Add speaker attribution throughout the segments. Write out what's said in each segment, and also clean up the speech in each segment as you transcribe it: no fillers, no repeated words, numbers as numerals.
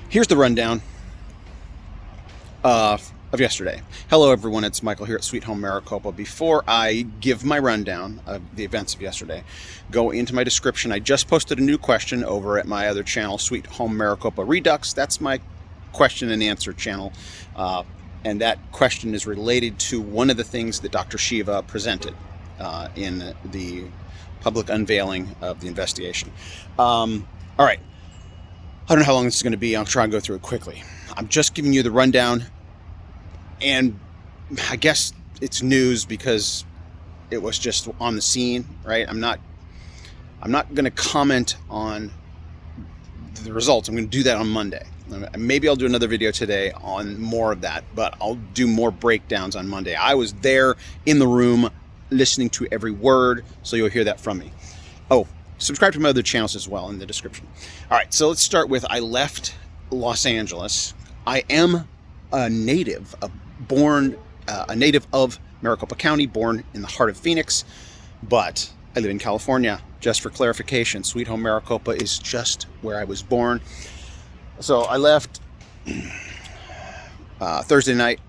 Speaker 1: Here's the rundown of yesterday. Hello, everyone. It's Michael here at Sweet Home Maricopa. Before I give my rundown of the events of yesterday, go into my description. I just posted a new question over at my other channel, Sweet Home Maricopa Redux. That's my question and answer channel. And that question is related to one of the things that Dr. Shiva presented in the public unveiling of the investigation. All right. I don't know how long this is going to be. I'll try and go through it quickly. I'm just giving you the rundown, and I guess it's news because it was just on the scene, right? I'm not going to comment on the results. I'm going to do that on Monday. Maybe I'll do another video today on more of that, but I'll do more breakdowns on Monday. I was there in the room listening to every word, so you'll hear that from me. Oh, subscribe to my other channels as well in the description. All right, so let's start with I left Los Angeles. I am a native, a native of Maricopa County, born in the heart of Phoenix, but I live in California. Just for clarification, Sweet Home Maricopa is just where I was born. So I left Thursday night,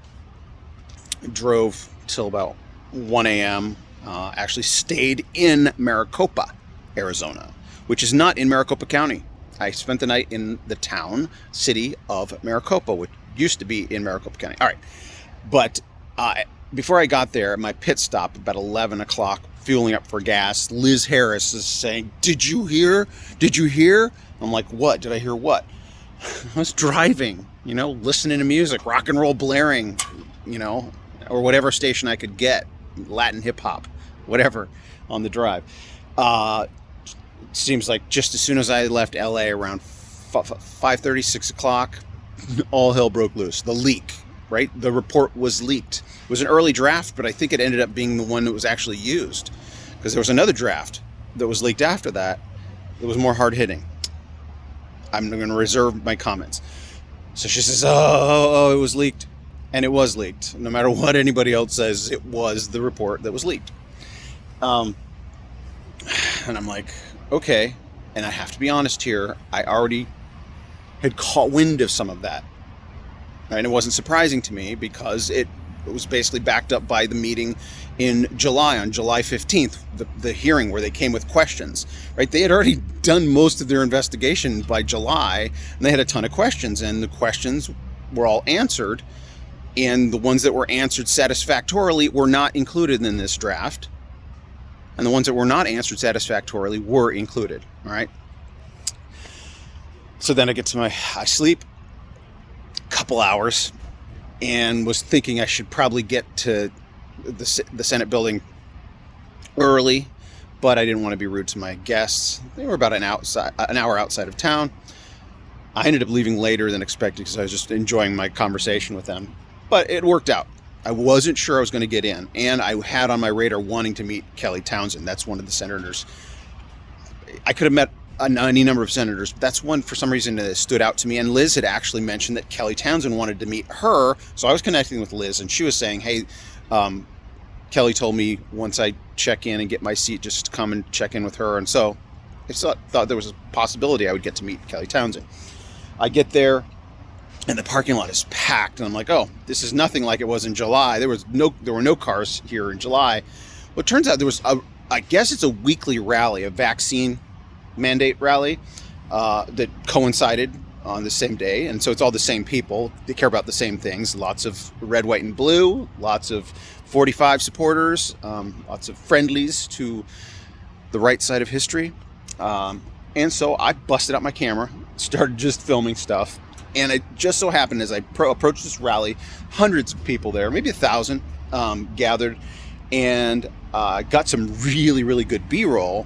Speaker 1: drove till about 1 a.m., actually stayed in Maricopa, Arizona, which is not in Maricopa County. I spent the night in the city of Maricopa, which used to be in Maricopa County. All right. But before I got there, my pit stop about 11 o'clock, fueling up for gas, Liz Harris is saying, "Did you hear? Did you hear?" I'm like, "What? Did I hear what?" I was driving, listening to music, rock and roll blaring, or whatever station I could get, Latin hip hop, whatever, on the drive. It seems like just as soon as I left LA around 5:30, 6 o'clock, all hell broke loose. The leak, right? The report was leaked. It was an early draft, but I think it ended up being the one that was actually used, because there was another draft that was leaked after that that was more hard hitting. I'm going to reserve my comments. So she says, oh, it was leaked. And it was leaked. No matter what anybody else says, it was the report that was leaked. And I'm like, okay. And I have to be honest here, I already had caught wind of some of that. And it wasn't surprising to me because it was basically backed up by the meeting in July, on July 15th, the hearing where they came with questions, right? They had already done most of their investigation by July, and they had a ton of questions, and the questions were all answered, and the ones that were answered satisfactorily were not included in this draft, and the ones that were not answered satisfactorily were included, all right? So then I sleep a couple hours, and was thinking I should probably get to the Senate building early, but I didn't want to be rude to my guests. They were about an hour outside of town. I ended up leaving later than expected because I was just enjoying my conversation with them, but it worked out. I wasn't sure I was going to get in, and I had on my radar wanting to meet Kelly Towsend. That's one of the senators. I could have met any number of senators, but that's one for some reason that stood out to me. And Liz had actually mentioned that Kelly Towsend wanted to meet her, so I was connecting with Liz, and she was saying, "Hey, Kelly told me once I check in and get my seat, just to come and check in with her." And so I thought there was a possibility I would get to meet Kelly Towsend. I get there, and the parking lot is packed, and I'm like, "Oh, this is nothing like it was in July." There were no cars here in July. Well, it turns out there was I guess it's a weekly rally, a vaccine mandate rally that coincided on the same day, and so it's all the same people. They care about the same things. Lots of red, white, and blue, lots of 45 supporters, lots of friendlies to the right side of history, and so I busted out my camera, started just filming stuff, and it just so happened as I approached this rally, hundreds of people there, maybe 1,000 gathered, and got some really, really good B-roll.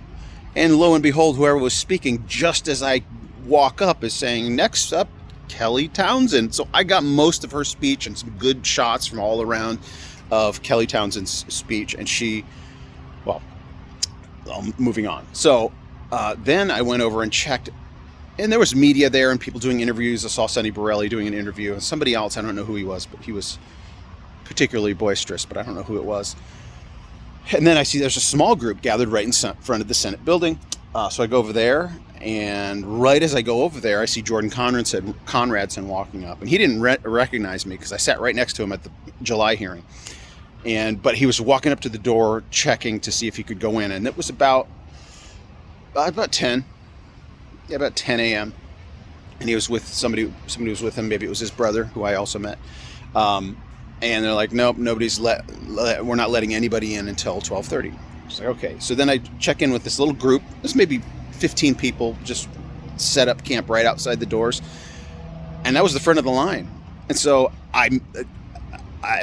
Speaker 1: And lo and behold, whoever was speaking just as I walk up is saying, "Next up, Kelly Towsend." So I got most of her speech and some good shots from all around of Kelly Townsend's speech. And moving on. So then I went over and checked, and there was media there and people doing interviews. I saw Sonny Borelli doing an interview, and somebody else, I don't know who he was, but he was particularly boisterous, but I don't know who it was. And then I see there's a small group gathered right in front of the Senate building. So I go over there, And right as I go over there, I see Jordan Conradson walking up, and he didn't recognize me because I sat right next to him at the July hearing. But he was walking up to the door, checking to see if he could go in, and it was about 10 a.m. And he was with somebody was with him. Maybe it was his brother, who I also met. And they're like, nope, we're not letting anybody in until 12:30. It's like, okay. So then I check in with this little group. There's maybe 15 people just set up camp right outside the doors, and that was the front of the line. And so I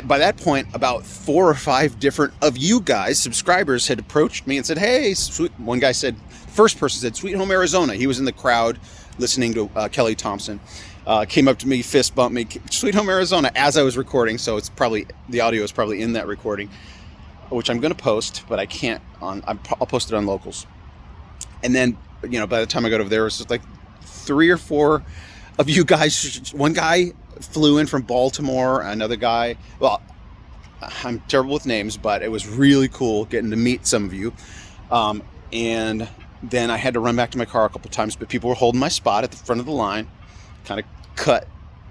Speaker 1: by that point, about 4 or 5 different of you guys, subscribers, had approached me and said, hey, one guy said, first person said, Sweet Home Arizona. He was in the crowd listening to Kelly Thompson. Came up to me, fist bumped me, Sweet Home Arizona, as I was recording. So it's probably, the audio is probably in that recording, which I'm going to post, but I can't I'll post it on Locals. And then, by the time I got over there, it was just like 3 or 4 of you guys. One guy flew in from Baltimore, another guy, well, I'm terrible with names, but it was really cool getting to meet some of you. And then I had to run back to my car a couple times, but people were holding my spot at the front of the line, kind of cut.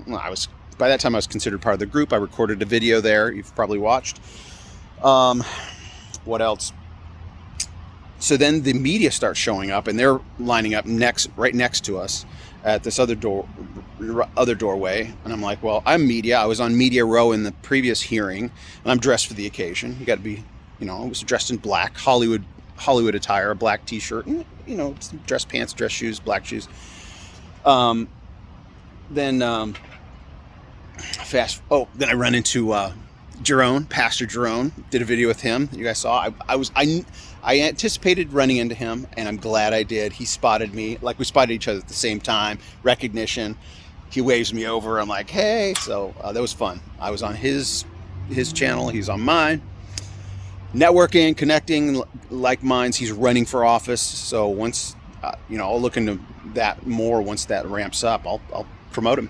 Speaker 1: Well, by that time I was considered part of the group. I recorded a video there. You've probably watched. What else? So then the media starts showing up, and they're lining up right next to us at this other doorway. And I'm like, well, I'm media. I was on Media Row in the previous hearing, and I'm dressed for the occasion. You got to be, I was dressed in black, Hollywood attire, a black t-shirt, and, dress pants, dress shoes, black shoes. Then I run into Pastor Jerome, did a video with him. You guys saw. I anticipated running into him, and I'm glad I did. He spotted me, like we spotted each other at the same time. Recognition. He waves me over. I'm like, hey. So that was fun. I was on his channel. He's on mine. Networking, connecting, like minds. He's running for office. So once, I'll look into that more once that ramps up. I'll promote him.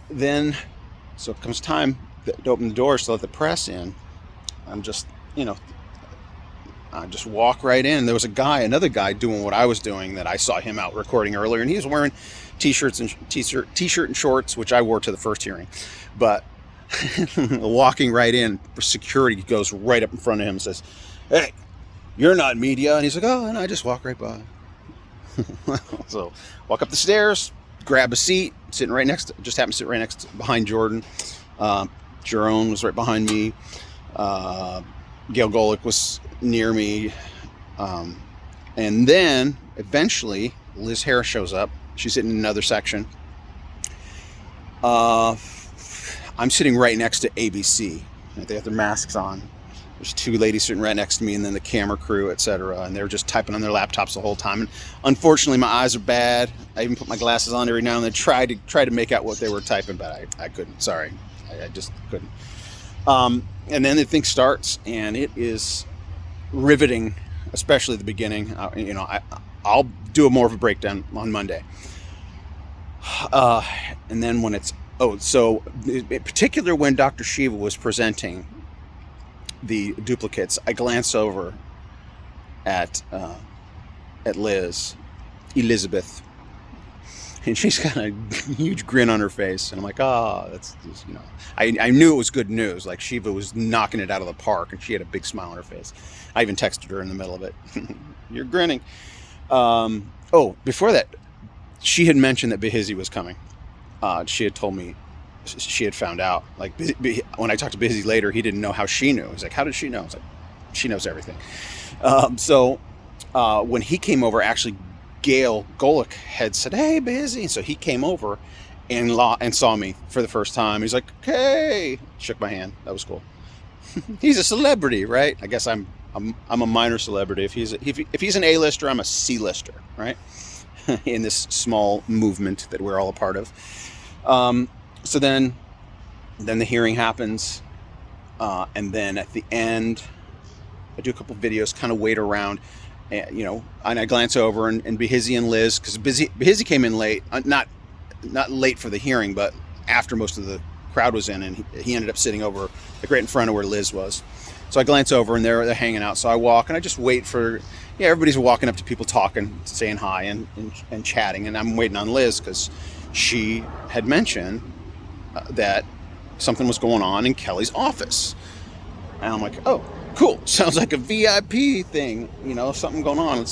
Speaker 1: Then, so it comes time to open the doors to let the press in. I'm just, I just walk right in. There was another guy doing what I was doing that I saw him out recording earlier, and he was wearing t-shirt and shorts, which I wore to the first hearing. But walking right in, security goes right up in front of him and says, hey, you're not media. And he's like, oh, and I just walk right by. So walk up the stairs, grab a seat, happened to sit right behind Jordan. Jerome was right behind me. Gail Golick was near me. And then eventually Liz Harris shows up. She's sitting in another section. I'm sitting right next to ABC. They have their masks on. There's 2 ladies sitting right next to me, and then the camera crew, etc. And they're just typing on their laptops the whole time. And unfortunately, my eyes are bad. I even put my glasses on every now and then, try to make out what they were typing, but I couldn't. Sorry, I just couldn't. And then the thing starts, and it is riveting, especially the beginning. I'll do more of a breakdown on Monday. And then when so in particular when Dr. Shiva was presenting the duplicates, I glance over at Elizabeth, and she's got a huge grin on her face, and I'm like, that's just, I knew it was good news. Like, Shiva was knocking it out of the park, and she had a big smile on her face. I even texted her in the middle of it. You're grinning. Before that, she had mentioned that Behizy was coming. She had told me she had found out. Like, when I talked to Behizy later, he didn't know how she knew. He's like, how did she know? I was like, she knows everything. So when he came over, actually, Gail Golick had said, hey, Behizy. So he came over and saw me for the first time. He's like, hey, shook my hand. That was cool. He's a celebrity, right? I guess I'm a minor celebrity. If he's an A-lister, I'm a C-lister, right? In this small movement that we're all a part of. So then the hearing happens, and then at the end, I do a couple videos, kind of wait around, and I glance over, and Behizy and Liz, because Behizy came in late, not late for the hearing, but after most of the crowd was in, and he ended up sitting over like right in front of where Liz was. So I glance over and they're hanging out. So I walk and I just wait for, everybody's walking up to people talking, saying hi and chatting. And I'm waiting on Liz because she had mentioned that something was going on in Kelly's office. And I'm like, oh, cool. Sounds like a VIP thing, something going on.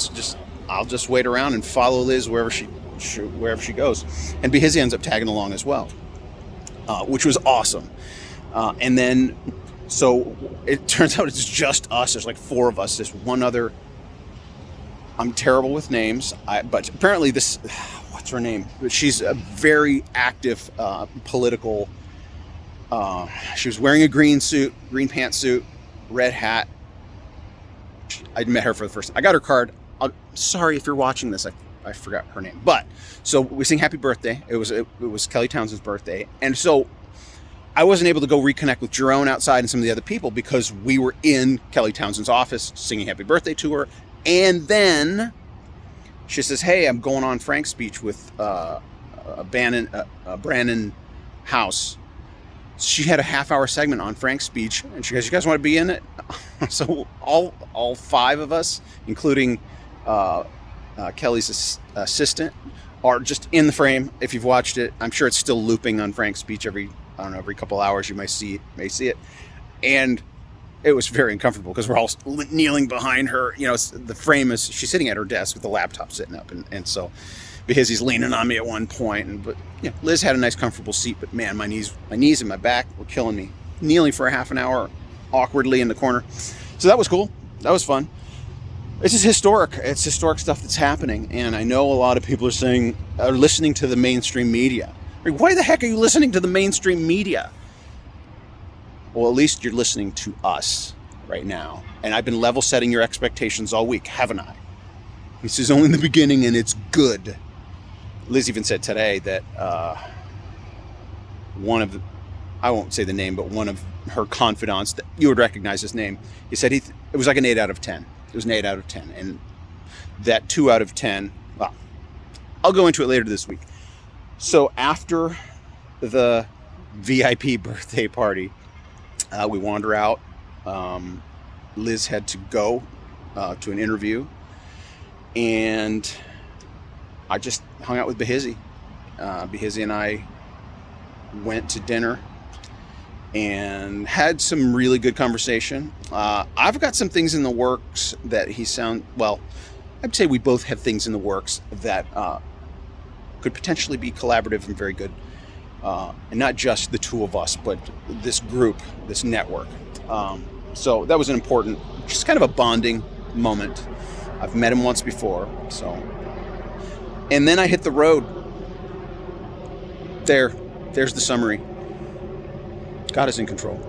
Speaker 1: I'll just wait around and follow Liz wherever she goes. And Behizy ends up tagging along as well, which was awesome. And then, so it turns out it's just us. There's like 4 of us. There's one other. I'm terrible with names, but apparently this, what's her name? She's a very active political. She was wearing a green pantsuit, red hat. I met her for the first time. I got her card. Sorry if you're watching this. I forgot her name. But so we sing happy birthday. It was Kelly Townsend's birthday, and so I wasn't able to go reconnect with Jerome outside and some of the other people because we were in Kelly Townsend's office singing happy birthday to her. And then she says, "Hey, I'm going on Frank's speech with Brandon House." She had a half-hour segment on Frank's speech, and she goes, "You guys want to be in it?" So all 5 of us, including Kelly's assistant, are just in the frame. If you've watched it, I'm sure it's still looping on Frank's speech every couple hours. You may see it, and it was very uncomfortable because we're all kneeling behind her. The frame is, she's sitting at her desk with the laptop sitting up, and so Behizy's leaning on me at one point, but Liz had a nice comfortable seat, but man, my knees and my back were killing me. Kneeling for a half an hour awkwardly in the corner. So that was cool. That was fun. This is historic. It's historic stuff that's happening, and I know a lot of people are listening to the mainstream media. Why the heck are you listening to the mainstream media? Well, at least you're listening to us right now, and I've been level setting your expectations all week, haven't I? This is only the beginning, and it's good. Liz even said today that I won't say the name, but one of her confidants, that you would recognize his name, he said it was like an 8 out of 10. It was an 8 out of 10. And that 2 out of 10, well, I'll go into it later this week. So after the VIP birthday party, we wander out. Liz had to go to an interview, and I just hung out with Behizy. Behizy and I went to dinner and had some really good conversation. I've got some things in the works that I'd say we both have things in the works that could potentially be collaborative and very good. And not just the 2 of us, but this group, this network. So that was an important, just kind of a bonding moment. I've met him once before, so. And then I hit the road. There's the summary. God is in control.